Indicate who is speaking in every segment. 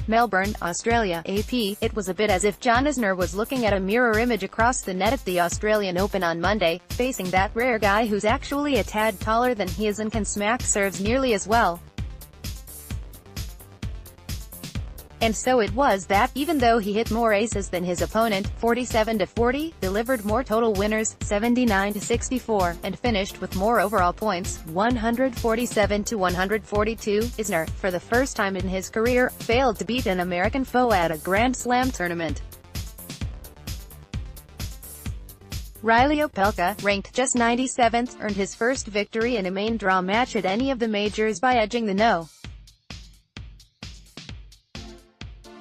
Speaker 1: Melbourne, Australia, AP. It was a bit as if John Isner was looking at a mirror image across the net at the Australian Open on Monday, facing that rare guy who's actually a tad taller than he is and can smack serves nearly as well. And so it was that, even though he hit more aces than his opponent, 47-40, delivered more total winners, 79-64, and finished with more overall points, 147-142, Isner, for the first time in his career, failed to beat an American foe at a Grand Slam tournament. Reil Opelka, ranked just 97th, earned his first victory in a main draw match at any of the majors by edging the No.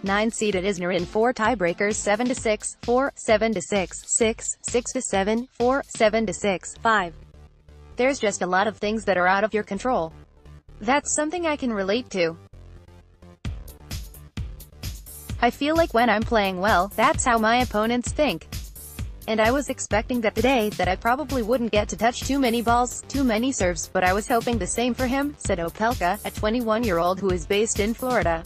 Speaker 1: 9-seeded Isner in 4 tiebreakers: 7-6, 4, 7-6, 6, 6-7, 4, 7-6, 5. There's just a lot of things that are out of your control. That's something I can relate to. I feel like when I'm playing well, that's how my opponents think. And I was expecting that today, that I probably wouldn't get to touch too many balls, too many serves, but I was hoping the same for him, said Opelka, a 21-year-old who is based in Florida.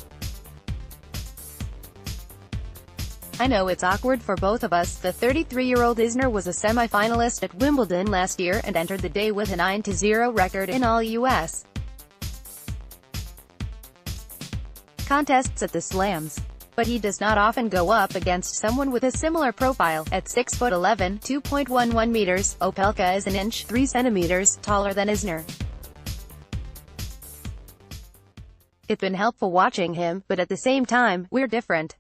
Speaker 1: I know it's awkward for both of us. The 33-year-old Isner was a semi-finalist at Wimbledon last year and entered the day with a 9-0 record in all U.S. contests at the Slams. But he does not often go up against someone with a similar profile. At 6'11", 2.11 meters, Opelka is an inch, 3 centimeters, taller than Isner. It's been helpful watching him, but at the same time, we're different.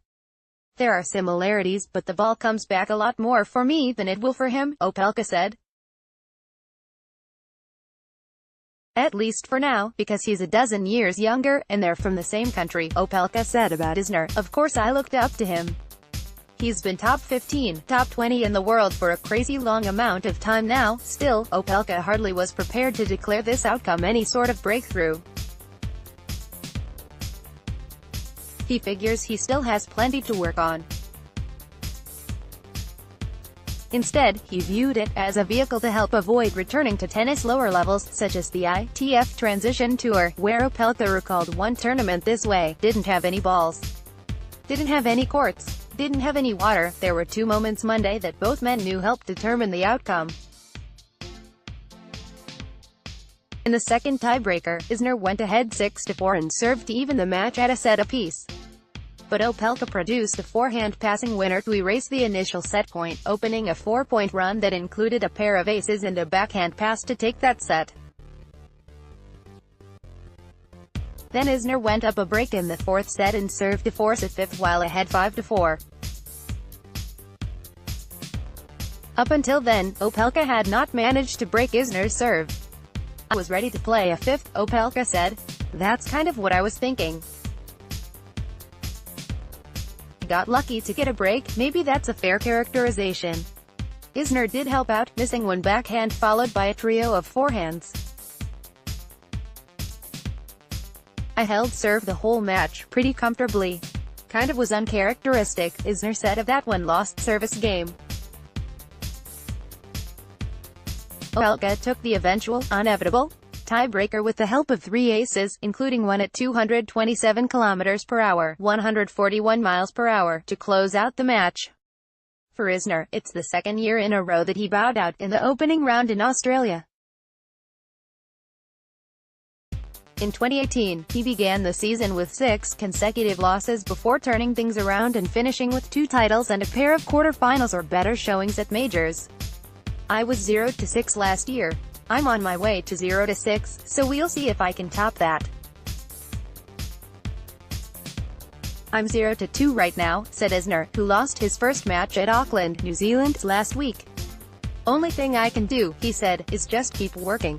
Speaker 1: There are similarities, but the ball comes back a lot more for me than it will for him, Opelka said. At least for now, because he's a dozen years younger, and they're from the same country, Opelka said about Isner. Of course I looked up to him. He's been top 15, top 20 in the world for a crazy long amount of time now. Still, Opelka hardly was prepared to declare this outcome any sort of breakthrough. He figures he still has plenty to work on. Instead, he viewed it as a vehicle to help avoid returning to tennis lower levels, such as the ITF Transition Tour, where Opelka recalled one tournament this way: didn't have any balls, didn't have any courts, didn't have any water. There were 2 moments Monday that both men knew helped determine the outcome. In the second tiebreaker, Isner went ahead 6-4 and served to even the match at a set apiece. But Opelka produced a forehand passing winner to erase the initial set point, opening a 4-point run that included a pair of aces and a backhand pass to take that set. Then Isner went up a break in the 4th set and served to force a 5th while ahead 5-4. Up until then, Opelka had not managed to break Isner's serve. I was ready to play a 5th, Opelka said. That's kind of what I was thinking. Got lucky to get a break, maybe that's a fair characterization. Isner did help out, missing one backhand followed by a trio of forehands. I held serve the whole match, pretty comfortably. Kind of was uncharacteristic, Isner said of that one-lost service game. Opelka took the eventual, inevitable, tiebreaker with the help of 3 aces, including one at 227 km/h, 141 mph, to close out the match. For Isner, it's the second year in a row that he bowed out in the opening round in Australia. In 2018, he began the season with 6 consecutive losses before turning things around and finishing with 2 titles and a pair of quarterfinals or better showings at majors. I was 0-6 last year. I'm on my way to 0-6, so we'll see if I can top that. I'm 0-2 right now, said Isner, who lost his first match at Auckland, New Zealand, last week. Only thing I can do, he said, is just keep working.